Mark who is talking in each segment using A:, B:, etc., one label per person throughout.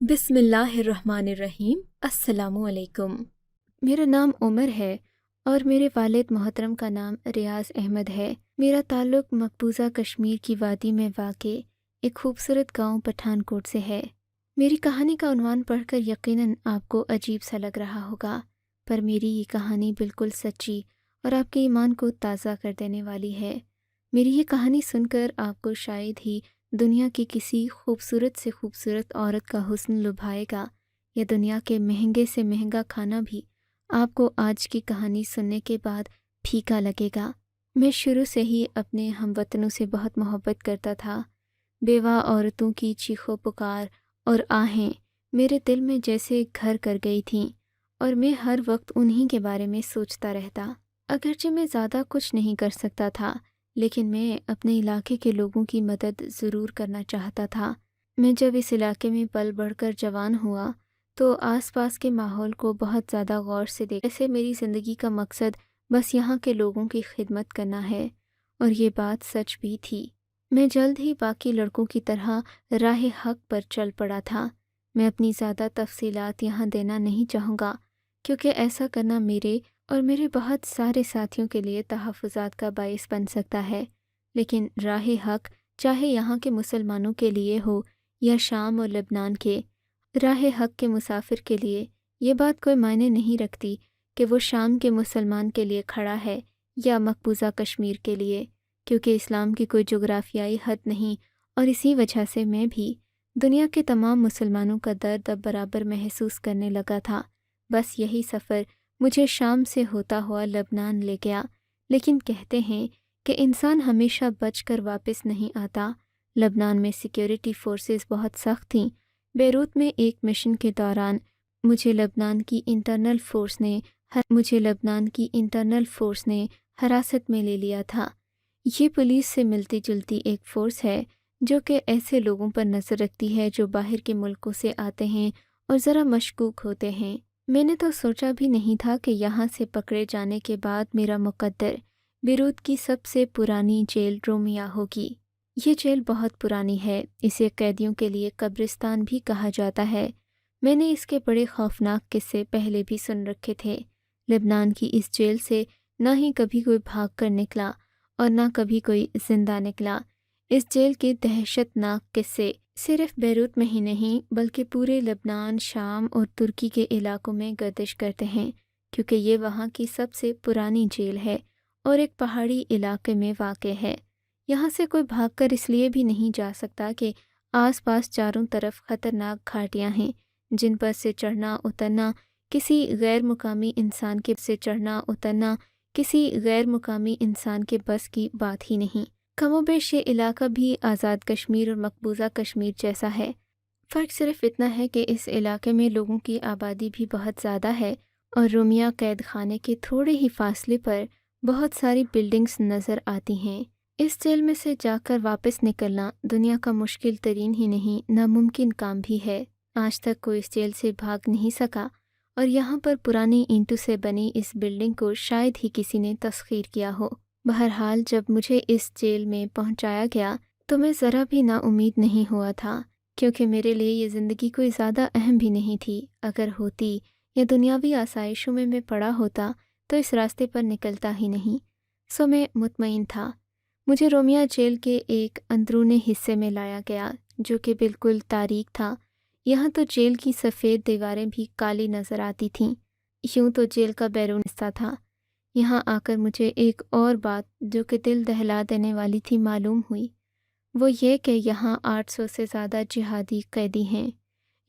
A: بسم اللہ الرحمن الرحیم۔ السلام علیکم۔ میرا نام عمر ہے اور میرے والد محترم کا نام ریاض احمد ہے۔ میرا تعلق مقبوضہ کشمیر کی وادی میں واقع ایک خوبصورت گاؤں پٹھان کوٹ سے ہے۔ میری کہانی کا عنوان پڑھ کر یقیناً آپ کو عجیب سا لگ رہا ہوگا، پر میری یہ کہانی بالکل سچی اور آپ کے ایمان کو تازہ کر دینے والی ہے۔ میری یہ کہانی سن کر آپ کو شاید ہی دنیا کی کسی خوبصورت سے خوبصورت عورت کا حسن لبھائے گا، یا دنیا کے مہنگے سے مہنگا کھانا بھی آپ کو آج کی کہانی سننے کے بعد پھیکا لگے گا۔ میں شروع سے ہی اپنے ہم وطنوں سے بہت محبت کرتا تھا۔ بیوہ عورتوں کی چیخو پکار اور آہیں میرے دل میں جیسے گھر کر گئی تھیں، اور میں ہر وقت انہی کے بارے میں سوچتا رہتا۔ اگرچہ میں زیادہ کچھ نہیں کر سکتا تھا، لیکن میں اپنے علاقے کے لوگوں کی مدد ضرور کرنا چاہتا تھا۔ میں جب اس علاقے میں پل بڑھ کر جوان ہوا تو آس پاس کے ماحول کو بہت زیادہ غور سے دیکھا۔ ایسے میری زندگی کا مقصد بس یہاں کے لوگوں کی خدمت کرنا ہے، اور یہ بات سچ بھی تھی۔ میں جلد ہی باقی لڑکوں کی طرح راہ حق پر چل پڑا تھا۔ میں اپنی زیادہ تفصیلات یہاں دینا نہیں چاہوں گا، کیونکہ ایسا کرنا میرے اور میرے بہت سارے ساتھیوں کے لیے تحفظات کا باعث بن سکتا ہے۔ لیکن راہ حق چاہے یہاں کے مسلمانوں کے لیے ہو یا شام اور لبنان کے، راہ حق کے مسافر کے لیے یہ بات کوئی معنی نہیں رکھتی کہ وہ شام کے مسلمان کے لیے کھڑا ہے یا مقبوضہ کشمیر کے لیے، کیونکہ اسلام کی کوئی جغرافیائی حد نہیں، اور اسی وجہ سے میں بھی دنیا کے تمام مسلمانوں کا درد اب برابر محسوس کرنے لگا تھا۔ بس یہی سفر مجھے شام سے ہوتا ہوا لبنان لے گیا۔ لیکن کہتے ہیں کہ انسان ہمیشہ بچ کر واپس نہیں آتا۔ لبنان میں سیکیورٹی فورسز بہت سخت تھیں۔ بیروت میں ایک مشن کے دوران مجھے لبنان کی انٹرنل فورس نے حراست میں لے لیا تھا۔ یہ پولیس سے ملتی جلتی ایک فورس ہے جو کہ ایسے لوگوں پر نظر رکھتی ہے جو باہر کے ملکوں سے آتے ہیں اور ذرا مشکوک ہوتے ہیں۔ میں نے تو سوچا بھی نہیں تھا کہ یہاں سے پکڑے جانے کے بعد میرا مقدر بیروت کی سب سے پرانی جیل رومیا ہوگی۔ یہ جیل بہت پرانی ہے، اسے قیدیوں کے لیے قبرستان بھی کہا جاتا ہے۔ میں نے اس کے بڑے خوفناک قصے پہلے بھی سن رکھے تھے۔ لبنان کی اس جیل سے نہ ہی کبھی کوئی بھاگ کر نکلا اور نہ کبھی کوئی زندہ نکلا۔ اس جیل کے دہشت ناک قصے صرف بیروت میں ہی نہیں بلکہ پورے لبنان، شام اور ترکی کے علاقوں میں گردش کرتے ہیں، کیونکہ یہ وہاں کی سب سے پرانی جیل ہے اور ایک پہاڑی علاقے میں واقع ہے۔ یہاں سے کوئی بھاگ کر اس لیے بھی نہیں جا سکتا کہ آس پاس چاروں طرف خطرناک گھاٹیاں ہیں جن پر سے چڑھنا اترنا کسی غیر مقامی انسان کے بس کی بات ہی نہیں۔ کم و بیش یہ علاقہ بھی آزاد کشمیر اور مقبوضہ کشمیر جیسا ہے۔ فرق صرف اتنا ہے کہ اس علاقے میں لوگوں کی آبادی بھی بہت زیادہ ہے، اور رومیا قید خانے کے تھوڑے ہی فاصلے پر بہت ساری بلڈنگز نظر آتی ہیں۔ اس جیل میں سے جا کر واپس نکلنا دنیا کا مشکل ترین ہی نہیں، ناممکن کام بھی ہے۔ آج تک کوئی اس جیل سے بھاگ نہیں سکا، اور یہاں پر پرانی اینٹوں سے بنی اس بلڈنگ کو شاید ہی کسی نے تسخیر کیا ہو۔ بہرحال جب مجھے اس جیل میں پہنچایا گیا تو میں ذرا بھی نا امید نہیں ہوا تھا، کیونکہ میرے لیے یہ زندگی کوئی زیادہ اہم بھی نہیں تھی۔ اگر ہوتی یا دنیاوی آسائشوں میں پڑا ہوتا تو اس راستے پر نکلتا ہی نہیں۔ سو میں مطمئن تھا۔ مجھے رومیا جیل کے ایک اندرونی حصے میں لایا گیا جو کہ بالکل تاریک تھا۔ یہاں تو جیل کی سفید دیواریں بھی کالی نظر آتی تھیں، یوں تو جیل کا بیرون حصہ تھا۔ یہاں آ کر مجھے ایک اور بات جو کہ دل دہلا دینے والی تھی معلوم ہوئی، وہ یہ کہ یہاں 800 سے زیادہ جہادی قیدی ہیں،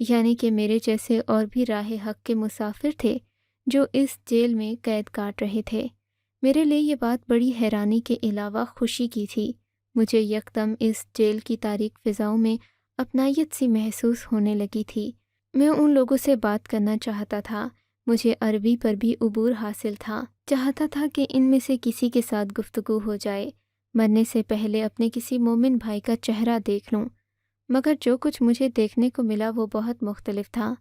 A: یعنی کہ میرے جیسے اور بھی راہ حق کے مسافر تھے جو اس جیل میں قید کاٹ رہے تھے۔ میرے لیے یہ بات بڑی حیرانی کے علاوہ خوشی کی تھی۔ مجھے یکدم اس جیل کی تاریک فضاؤں میں اپنائیت سی محسوس ہونے لگی تھی۔ میں ان لوگوں سے بات کرنا چاہتا تھا، مجھے عربی پر بھی عبور حاصل تھا، چاہتا تھا کہ ان میں سے کسی کے ساتھ گفتگو ہو جائے، مرنے سے پہلے اپنے کسی مومن بھائی کا چہرہ دیکھ لوں، مگر جو کچھ مجھے دیکھنے کو ملا وہ بہت مختلف تھا۔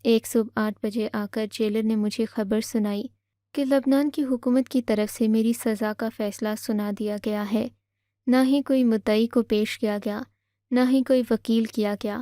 A: ایک صبح 8 بجے آ کر جیلر نے مجھے خبر سنائی کہ لبنان کی حکومت کی طرف سے میری سزا کا فیصلہ سنا دیا گیا ہے۔ نہ ہی کوئی مدعی کو پیش کیا گیا، نہ ہی کوئی وکیل کیا گیا،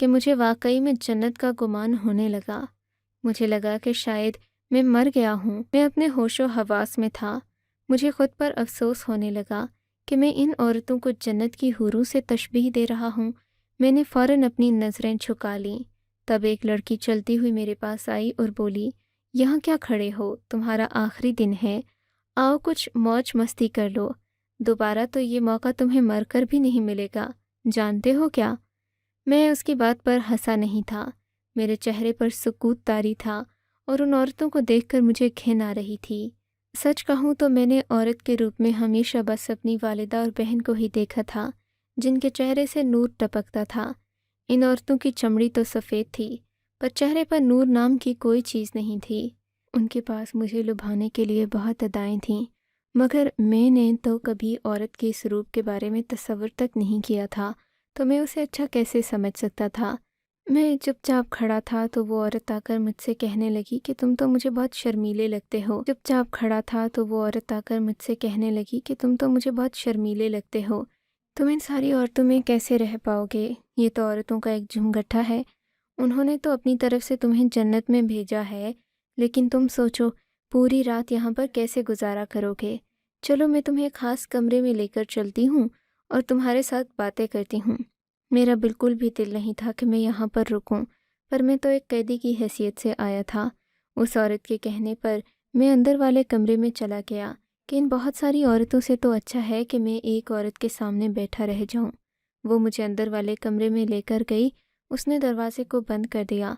A: کہ مجھے واقعی میں جنت کا گمان ہونے لگا۔ مجھے لگا کہ شاید میں مر گیا ہوں، میں اپنے ہوش و حواس میں تھا۔ مجھے خود پر افسوس ہونے لگا کہ میں ان عورتوں کو جنت کی حوروں سے تشبیہ دے رہا ہوں۔ میں نے فوراً اپنی نظریں جھکا لیں۔ تب ایک لڑکی چلتی ہوئی میرے پاس آئی اور بولی، یہاں کیا کھڑے ہو؟ تمہارا آخری دن ہے، آؤ کچھ موج مستی کر لو، دوبارہ تو یہ موقع تمہیں مر کر بھی نہیں ملے گا، جانتے ہو کیا؟ میں اس کی بات پر ہنسا نہیں تھا، میرے چہرے پر سکوت طاری تھا اور ان عورتوں کو دیکھ کر مجھے گھن آ رہی تھی۔ سچ کہوں تو میں نے عورت کے روپ میں ہمیشہ بس اپنی والدہ اور بہن کو ہی دیکھا تھا، جن کے چہرے سے نور ٹپکتا تھا۔ ان عورتوں کی چمڑی تو سفید تھی، پر چہرے پر نور نام کی کوئی چیز نہیں تھی۔ ان کے پاس مجھے لبھانے کے لیے بہت ادائیں تھیں، مگر میں نے تو کبھی عورت کے اس روپ کے بارے میں تصور تک نہیں کیا تھا، تو میں اسے اچھا کیسے سمجھ سکتا تھا؟ میں چپ چاپ کھڑا تھا تو وہ عورت آ کر مجھ سے کہنے لگی کہ تم تو مجھے بہت شرمیلے لگتے ہو۔ چپ چاپ کھڑا تھا تو وہ عورت آ کر مجھ سے کہنے لگی کہ تم تو مجھے بہت شرمیلے لگتے ہو، تم ان ساری عورتوں میں کیسے رہ پاؤ گے؟ یہ تو عورتوں کا ایک جھمگٹھا ہے، انہوں نے تو اپنی طرف سے تمہیں جنت میں بھیجا ہے، لیکن تم سوچو پوری رات یہاں پر کیسے گزارا کرو گے؟ چلو میں تمہیں ایک خاص کمرے میں لے کر چلتی ہوں اور تمہارے ساتھ باتیں کرتی ہوں۔ میرا بالکل بھی دل نہیں تھا کہ میں یہاں پر رکوں، پر میں تو ایک قیدی کی حیثیت سے آیا تھا۔ اس عورت کے کہنے پر میں اندر والے کمرے میں چلا گیا کہ ان بہت ساری عورتوں سے تو اچھا ہے کہ میں ایک عورت کے سامنے بیٹھا رہ جاؤں۔ وہ مجھے اندر والے کمرے میں لے کر گئی، اس نے دروازے کو بند کر دیا۔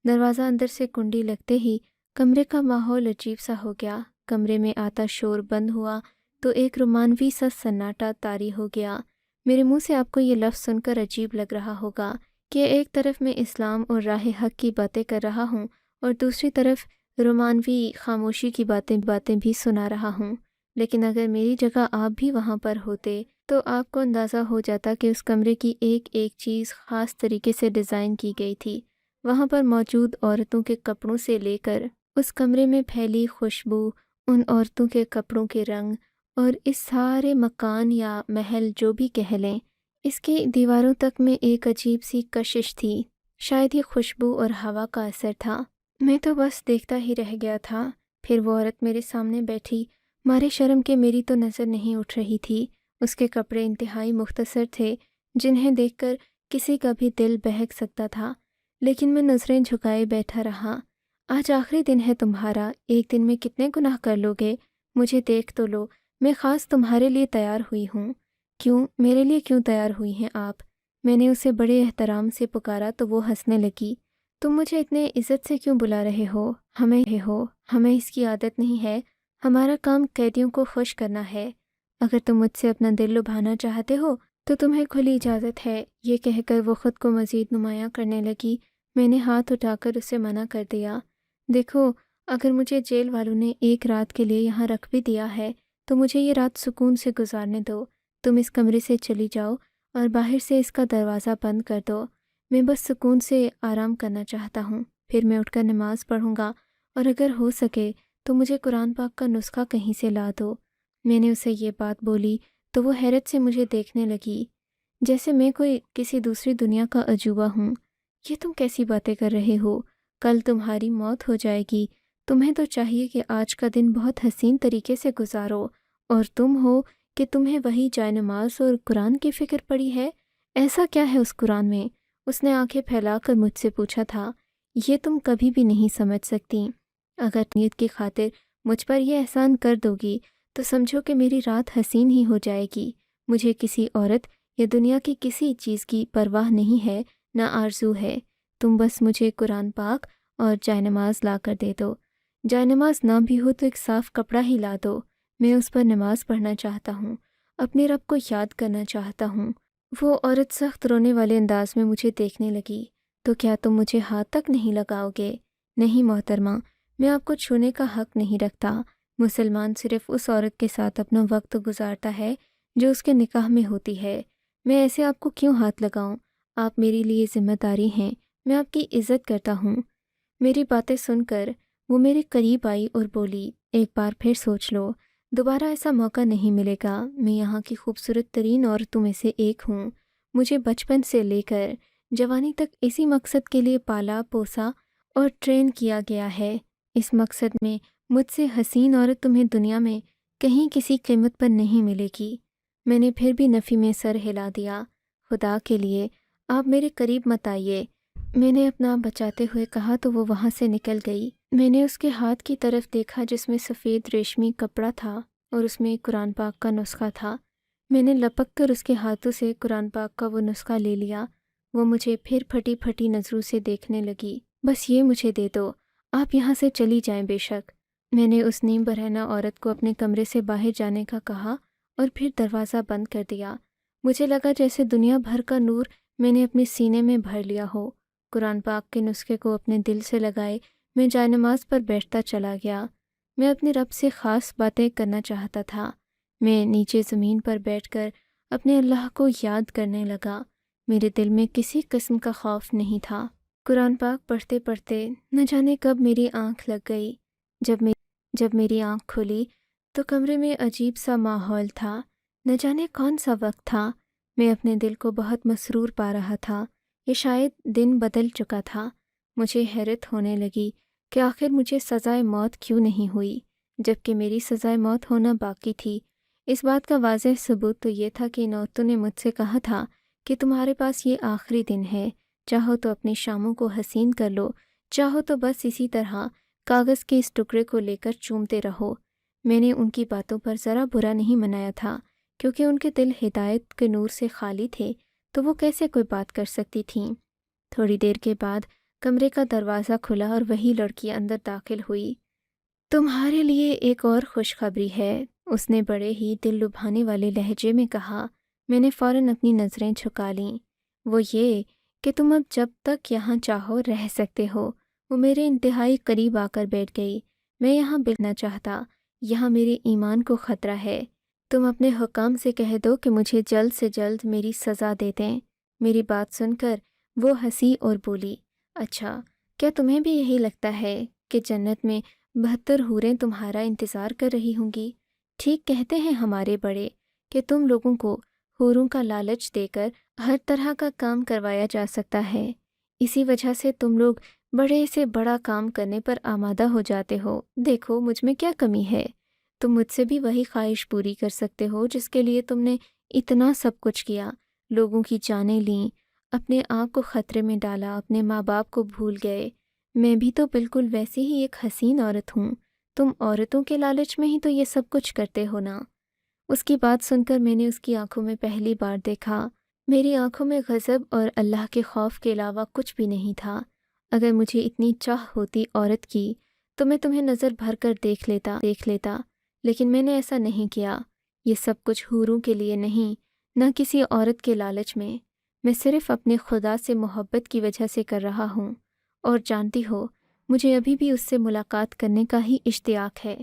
A: دروازہ اندر سے کنڈی لگتے ہی کمرے کا ماحول عجیب سا ہو گیا۔ کمرے میں آتا شور بند ہوا تو ایک رومانوی سا سناٹا طاری ہو گیا۔ میرے منہ سے آپ کو یہ لفظ سن کر عجیب لگ رہا ہوگا کہ ایک طرف میں اسلام اور راہ حق کی باتیں کر رہا ہوں اور دوسری طرف رومانوی خاموشی کی باتیں بھی سنا رہا ہوں، لیکن اگر میری جگہ آپ بھی وہاں پر ہوتے تو آپ کو اندازہ ہو جاتا کہ اس کمرے کی ایک ایک چیز خاص طریقے سے ڈیزائن کی گئی تھی۔ وہاں پر موجود عورتوں کے کپڑوں سے لے کر اس کمرے میں پھیلی خوشبو، ان عورتوں کے کپڑوں کے رنگ اور اس سارے مکان یا محل جو بھی کہہ لیں، اس کی دیواروں تک میں ایک عجیب سی کشش تھی۔ شاید یہ خوشبو اور ہوا کا اثر تھا۔ میں تو بس دیکھتا ہی رہ گیا تھا۔ پھر وہ عورت میرے سامنے بیٹھی، مارے شرم کے میری تو نظر نہیں اٹھ رہی تھی۔ اس کے کپڑے انتہائی مختصر تھے، جنہیں دیکھ کر کسی کا بھی دل بہک سکتا تھا، لیکن میں نظریں جھکائے بیٹھا رہا۔ آج آخری دن ہے تمہارا، ایک دن میں کتنے گناہ کر لو گے؟ مجھے دیکھ تو لو، میں خاص تمہارے لیے تیار ہوئی ہوں۔ کیوں؟ میرے لیے کیوں تیار ہوئی ہیں آپ؟ میں نے اسے بڑے احترام سے پکارا تو وہ ہنسنے لگی۔ تم مجھے اتنے عزت سے کیوں بلا رہے ہو؟ ہمیں اس کی عادت نہیں ہے، ہمارا کام قیدیوں کو خوش کرنا ہے۔ اگر تم مجھ سے اپنا دل لبھانا چاہتے ہو تو تمہیں کھلی اجازت ہے۔ یہ کہہ کر وہ خود کو مزید نمایاں کرنے لگی۔ میں نے ہاتھ اٹھا کر اسے منع کر دیا۔ دیکھو، اگر مجھے جیل والوں نے ایک رات کے لیے یہاں رکھ بھی دیا ہے تو مجھے یہ رات سکون سے گزارنے دو۔ تم اس کمرے سے چلی جاؤ اور باہر سے اس کا دروازہ بند کر دو۔ میں بس سکون سے آرام کرنا چاہتا ہوں، پھر میں اٹھ کر نماز پڑھوں گا، اور اگر ہو سکے تو مجھے قرآن پاک کا نسخہ کہیں سے لا دو۔ میں نے اسے یہ بات بولی تو وہ حیرت سے مجھے دیکھنے لگی، جیسے میں کوئی کسی دوسری دنیا کا عجوبہ ہوں۔ یہ تم کیسی باتیں کر رہے ہو؟ کل تمہاری موت ہو جائے گی، تمہیں تو چاہیے کہ آج کا دن بہت حسین طریقے سے گزارو، اور تم ہو کہ تمہیں وہی جائے نماز اور قرآن کی فکر پڑی ہے۔ ایسا کیا ہے اس قرآن میں؟ اس نے آنکھیں پھیلا کر مجھ سے پوچھا تھا۔ یہ تم کبھی بھی نہیں سمجھ سکتی۔ اگر نیت کی خاطر مجھ پر یہ احسان کر دو گی تو سمجھو کہ میری رات حسین ہی ہو جائے گی۔ مجھے کسی عورت یا دنیا کی کسی چیز کی پرواہ نہیں ہے، نہ آرزو ہے۔ تم بس مجھے قرآن پاک اور جائے نماز لا کر دے دو۔ جائے نماز نہ بھی ہو تو ایک صاف کپڑا ہی لا دو، میں اس پر نماز پڑھنا چاہتا ہوں، اپنے رب کو یاد کرنا چاہتا ہوں۔ وہ عورت سخت رونے والے انداز میں مجھے دیکھنے لگی۔ تو کیا تم مجھے ہاتھ تک نہیں لگاؤ گے؟ نہیں محترمہ، میں آپ کو چھونے کا حق نہیں رکھتا۔ مسلمان صرف اس عورت کے ساتھ اپنا وقت گزارتا ہے جو اس کے نکاح میں ہوتی ہے۔ میں ایسے آپ کو کیوں ہاتھ لگاؤں؟ آپ میرے لیے ذمہ داری ہیں، میں آپ کی عزت کرتا ہوں۔ میری باتیں سن کر وہ میرے قریب آئی اور بولی، ایک بار پھر سوچ لو، دوبارہ ایسا موقع نہیں ملے گا۔ میں یہاں کی خوبصورت ترین عورتوں میں سے ایک ہوں۔ مجھے بچپن سے لے کر جوانی تک اسی مقصد کے لیے پالا پوسا اور ٹرین کیا گیا ہے۔ اس مقصد میں مجھ سے حسین عورت تمہیں دنیا میں کہیں کسی قیمت پر نہیں ملے گی۔ میں نے پھر بھی نفی میں سر ہلا دیا۔ خدا کے لیے آپ میرے قریب مت آئیے، میں نے اپنا آپ بچاتے ہوئے کہا تو وہ وہاں سے نکل گئی۔ میں نے اس کے ہاتھ کی طرف دیکھا جس میں سفید ریشمی کپڑا تھا اور اس میں قرآن پاک کا نسخہ تھا۔ میں نے لپک کر اس کے ہاتھوں سے قرآن پاک کا وہ نسخہ لے لیا۔ وہ مجھے پھر پھٹی پھٹی نظروں سے دیکھنے لگی۔ بس یہ مجھے دے دو، آپ یہاں سے چلی جائیں بے شک۔ میں نے اس نیم برہنہ عورت کو اپنے کمرے سے باہر جانے کا کہا اور پھر دروازہ بند کر دیا۔ مجھے لگا جیسے دنیا بھر کا نور میں نے اپنے سینے میں بھر لیا ہو۔ قرآن پاک کے نسخے کو اپنے دل سے لگائے میں جائے نماز پر بیٹھتا چلا گیا۔ میں اپنے رب سے خاص باتیں کرنا چاہتا تھا۔ میں نیچے زمین پر بیٹھ کر اپنے اللہ کو یاد کرنے لگا۔ میرے دل میں کسی قسم کا خوف نہیں تھا۔ قرآن پاک پڑھتے پڑھتے نہ جانے کب میری آنکھ لگ گئی۔ جب میری آنکھ کھلی تو کمرے میں عجیب سا ماحول تھا۔ نہ جانے کون سا وقت تھا۔ میں اپنے دل کو بہت مسرور پا رہا تھا۔ یہ شاید دن بدل چکا تھا۔ مجھے حیرت ہونے لگی کہ آخر مجھے سزائے موت کیوں نہیں ہوئی جبکہ میری سزائے موت ہونا باقی تھی۔ اس بات کا واضح ثبوت تو یہ تھا کہ ان عورتوں نے مجھ سے کہا تھا کہ تمہارے پاس یہ آخری دن ہے، چاہو تو اپنی شاموں کو حسین کر لو، چاہو تو بس اسی طرح کاغذ کے اس ٹکڑے کو لے کر چومتے رہو۔ میں نے ان کی باتوں پر ذرا برا نہیں منایا تھا کیونکہ ان کے دل ہدایت کے نور سے خالی تھے، تو وہ کیسے کوئی بات کر سکتی تھیں۔ تھوڑی دیر کے بعد کمرے کا دروازہ کھلا اور وہی لڑکی اندر داخل ہوئی۔ تمہارے لیے ایک اور خوشخبری ہے، اس نے بڑے ہی دل لبھانے والے لہجے میں کہا۔ میں نے فوراً اپنی نظریں جھکا لیں۔ وہ یہ کہ تم اب جب تک یہاں چاہو رہ سکتے ہو۔ وہ میرے انتہائی قریب آ کر بیٹھ گئی۔ میں یہاں بلنا چاہتا، یہاں میرے ایمان کو خطرہ ہے۔ تم اپنے حکام سے کہہ دو کہ مجھے جلد سے جلد میری سزا دے دیں۔ میری بات سن کر وہ ہنسی اور بولی، اچھا کیا تمہیں بھی یہی لگتا ہے کہ جنت میں 72 حوریں تمہارا انتظار کر رہی ہوں گی؟ ٹھیک کہتے ہیں ہمارے بڑے کہ تم لوگوں کو حوروں کا لالچ دے کر ہر طرح کا کام کروایا جا سکتا ہے، اسی وجہ سے تم لوگ بڑے سے بڑا کام کرنے پر آمادہ ہو جاتے ہو۔ دیکھو مجھ میں کیا کمی ہے، تم مجھ سے بھی وہی خواہش پوری کر سکتے ہو جس کے لیے تم نے اتنا سب کچھ کیا، لوگوں کی جانیں لیں، اپنے آپ کو خطرے میں ڈالا، اپنے ماں باپ کو بھول گئے۔ میں بھی تو بالکل ویسی ہی ایک حسین عورت ہوں، تم عورتوں کے لالچ میں ہی تو یہ سب کچھ کرتے ہو نا۔ اس کی بات سن کر میں نے اس کی آنکھوں میں پہلی بار دیکھا۔ میری آنکھوں میں غضب اور اللہ کے خوف کے علاوہ کچھ بھی نہیں تھا۔ اگر مجھے اتنی چاہ ہوتی عورت کی تو میں تمہیں نظر بھر کر دیکھ لیتا، لیکن میں نے ایسا نہیں کیا۔ یہ سب کچھ حوروں کے لیے نہیں، نہ کسی عورت کے لالچ میں صرف اپنے خدا سے محبت کی وجہ سے کر رہا ہوں، اور جانتی ہو مجھے ابھی بھی اس سے ملاقات کرنے کا ہی اشتیاق ہے۔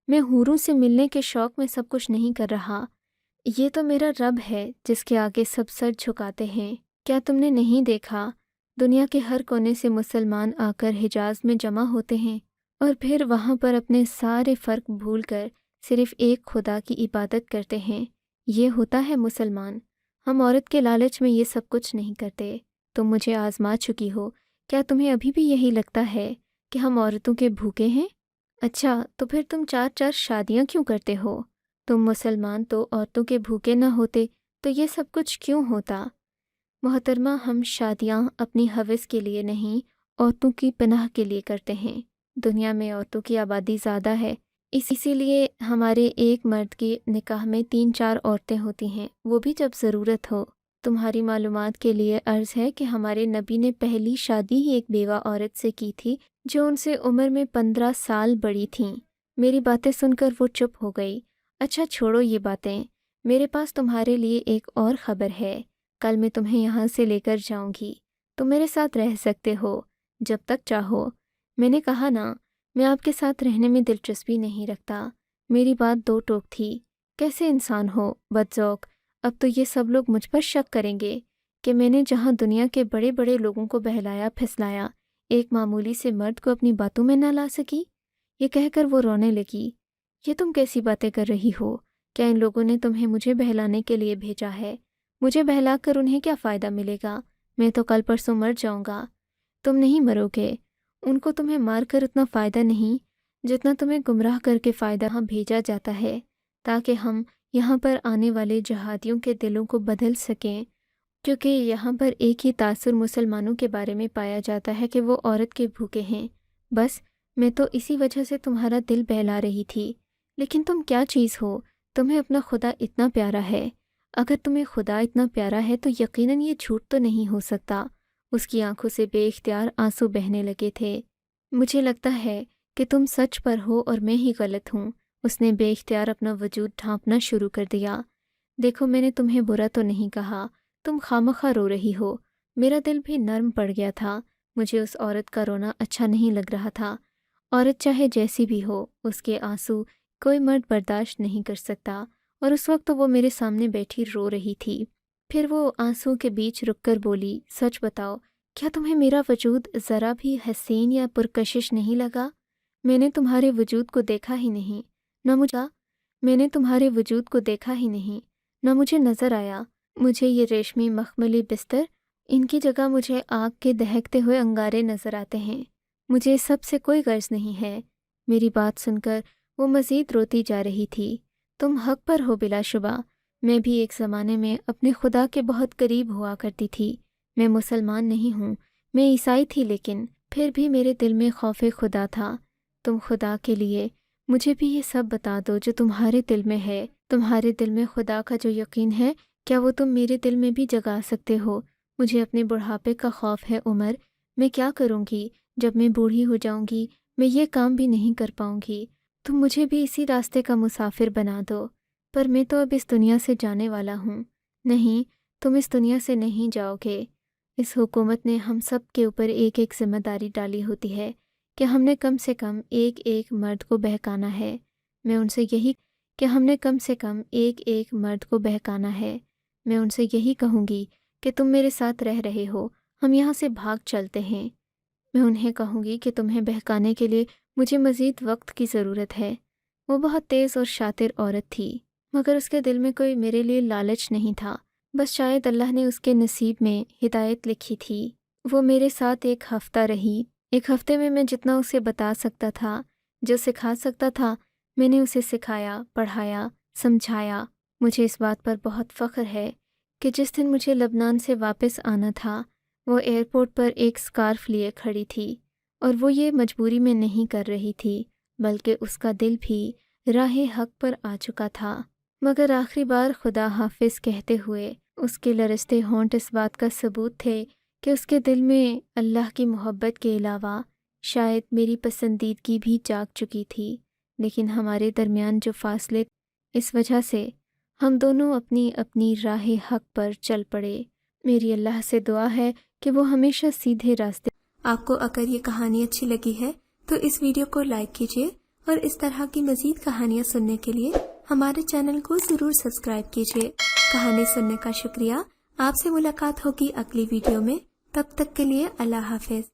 A: میں حوروں سے ملنے کے شوق میں سب کچھ نہیں کر رہا۔ یہ تو میرا رب ہے جس کے آگے سب سر جھکاتے ہیں۔ کیا تم نے نہیں دیکھا دنیا کے ہر کونے سے مسلمان آ کر حجاز میں جمع ہوتے ہیں اور پھر وہاں پر اپنے سارے فرق بھول کر صرف ایک خدا کی عبادت کرتے ہیں؟ یہ ہوتا ہے مسلمان۔ ہم عورت کے لالچ میں یہ سب کچھ نہیں کرتے۔ تم مجھے آزما چکی ہو، کیا تمہیں ابھی بھی یہی لگتا ہے کہ ہم عورتوں کے بھوکے ہیں؟ اچھا تو پھر تم 4 شادیاں کیوں کرتے ہو؟ تم مسلمان تو عورتوں کے بھوکے نہ ہوتے تو یہ سب کچھ کیوں ہوتا؟ محترمہ، ہم شادیاں اپنی ہوس کے لیے نہیں، عورتوں کی پناہ کے لیے کرتے ہیں۔ دنیا میں عورتوں کی آبادی زیادہ ہے، اسی لیے ہمارے ایک مرد کے نکاح میں 3-4 عورتیں ہوتی ہیں، وہ بھی جب ضرورت ہو۔ تمہاری معلومات کے لیے عرض ہے کہ ہمارے نبی نے پہلی شادی ہی ایک بیوہ عورت سے کی تھی جو ان سے عمر میں 15 سال بڑی تھیں۔ میری باتیں سن کر وہ چپ ہو گئی۔ اچھا چھوڑو یہ باتیں، میرے پاس تمہارے لیے ایک اور خبر ہے۔ کل میں تمہیں یہاں سے لے کر جاؤں گی، تم میرے ساتھ رہ سکتے ہو جب تک چاہو۔ میں نے کہا نا، میں آپ کے ساتھ رہنے میں دلچسپی نہیں رکھتا۔ میری بات 2 ٹوک تھی۔ کیسے انسان ہو بدذوق، اب تو یہ سب لوگ مجھ پر شک کریں گے کہ میں نے جہاں دنیا کے بڑے بڑے لوگوں کو بہلایا پھسلایا، ایک معمولی سے مرد کو اپنی باتوں میں نہ لا سکی۔ یہ کہہ کر وہ رونے لگی۔ یہ تم کیسی باتیں کر رہی ہو؟ کیا ان لوگوں نے تمہیں مجھے بہلانے کے لیے بھیجا ہے؟ مجھے بہلا کر انہیں کیا فائدہ ملے گا؟ میں تو کل پرسوں مر جاؤں گا۔ تم نہیں مرو گے، ان کو تمہیں مار کر اتنا فائدہ نہیں جتنا تمہیں گمراہ کر کے فائدہ ہاں بھیجا جاتا ہے، تاکہ ہم یہاں پر آنے والے جہادیوں کے دلوں کو بدل سکیں، کیونکہ یہاں پر ایک ہی تاثر مسلمانوں کے بارے میں پایا جاتا ہے کہ وہ عورت کے بھوکے ہیں۔ بس میں تو اسی وجہ سے تمہارا دل بہلا رہی تھی۔ لیکن تم کیا چیز ہو؟ تمہیں اپنا خدا اتنا پیارا ہے؟ اگر تمہیں خدا اتنا پیارا ہے تو یقیناً یہ جھوٹ تو نہیں ہو سکتا۔ اس کی آنکھوں سے بے اختیار آنسو بہنے لگے تھے۔ مجھے لگتا ہے کہ تم سچ پر ہو اور میں ہی غلط ہوں۔ اس نے بے اختیار اپنا وجود ڈھانپنا شروع کر دیا۔ دیکھو، میں نے تمہیں برا تو نہیں کہا، تم خامخواہ رو رہی ہو۔ میرا دل بھی نرم پڑ گیا تھا۔ مجھے اس عورت کا رونا اچھا نہیں لگ رہا تھا۔ عورت چاہے جیسی بھی ہو، اس کے آنسو کوئی مرد برداشت نہیں کر سکتا، اور اس وقت تو وہ میرے سامنے بیٹھی رو رہی تھی۔ پھر وہ آنسو کے بیچ رک کر بولی، سچ بتاؤ، کیا تمہیں میرا وجود ذرا بھی حسین یا پرکشش نہیں لگا؟ میں نے تمہارے وجود کو دیکھا ہی نہیں، نہ مجھے نظر آیا۔ مجھے یہ ریشمی مخملی بستر، ان کی جگہ مجھے آگ کے دہکتے ہوئے انگارے نظر آتے ہیں۔ مجھے سب سے کوئی غرض نہیں ہے۔ میری بات سن کر وہ مزید روتی جا رہی تھی۔ تم حق پر ہو بلا شبہ۔ میں بھی ایک زمانے میں اپنے خدا کے بہت قریب ہوا کرتی تھی۔ میں مسلمان نہیں ہوں، میں عیسائی تھی، لیکن پھر بھی میرے دل میں خوف خدا تھا۔ تم خدا کے لیے مجھے بھی یہ سب بتا دو جو تمہارے دل میں ہے۔ تمہارے دل میں خدا کا جو یقین ہے، کیا وہ تم میرے دل میں بھی جگا سکتے ہو؟ مجھے اپنے بڑھاپے کا خوف ہے عمر۔ میں کیا کروں گی جب میں بوڑھی ہو جاؤں گی؟ میں یہ کام بھی نہیں کر پاؤں گی۔ تم مجھے بھی اسی راستے کا مسافر بنا دو۔ پر میں تو اب اس دنیا سے جانے والا ہوں۔ نہیں، تم اس دنیا سے نہیں جاؤ گے۔ اس حکومت نے ہم سب کے اوپر ایک ایک ذمہ داری ڈالی ہوتی ہے کہ ہم نے کم سے کم ایک ایک مرد کو بہکانا ہے۔ میں ان سے یہی کہوں گی کہ تم میرے ساتھ رہ رہے ہو، ہم یہاں سے بھاگ چلتے ہیں۔ میں انہیں کہوں گی کہ تمہیں بہکانے کے لیے مجھے مزید وقت کی ضرورت ہے۔ وہ بہت تیز اور شاطر عورت تھی، مگر اس کے دل میں کوئی میرے لیے لالچ نہیں تھا۔ بس شاید اللہ نے اس کے نصیب میں ہدایت لکھی تھی۔ وہ میرے ساتھ ایک ہفتہ رہی۔ ایک ہفتے میں جتنا اسے بتا سکتا تھا، جو سکھا سکتا تھا، میں نے اسے سکھایا، پڑھایا، سمجھایا۔ مجھے اس بات پر بہت فخر ہے کہ جس دن مجھے لبنان سے واپس آنا تھا، وہ ایئرپورٹ پر ایک سکارف لیے کھڑی تھی، اور وہ یہ مجبوری میں نہیں کر رہی تھی، بلکہ اس کا دل بھی راہ حق پر آ چکا تھا۔ مگر آخری بار خدا حافظ کہتے ہوئے اس کے لرزتے ہونٹ اس بات کا ثبوت تھے کہ اس کے دل میں اللہ کی محبت کے علاوہ شاید میری پسندیدگی بھی جاگ چکی تھی۔ لیکن ہمارے درمیان جو فاصلے، اس وجہ سے ہم دونوں اپنی اپنی راہ حق پر چل پڑے۔ میری اللہ سے دعا ہے کہ وہ ہمیشہ سیدھے راستے۔ آپ کو اگر یہ کہانی اچھی لگی ہے تو اس ویڈیو کو لائک کیجیے، اور اس طرح کی مزید کہانیاں سننے کے لیے ہمارے چینل کو ضرور سبسکرائب کیجیے۔ کہانی سننے کا شکریہ۔ آپ سے ملاقات ہوگی اگلی ویڈیو میں۔ تب تک کے لیے اللہ حافظ۔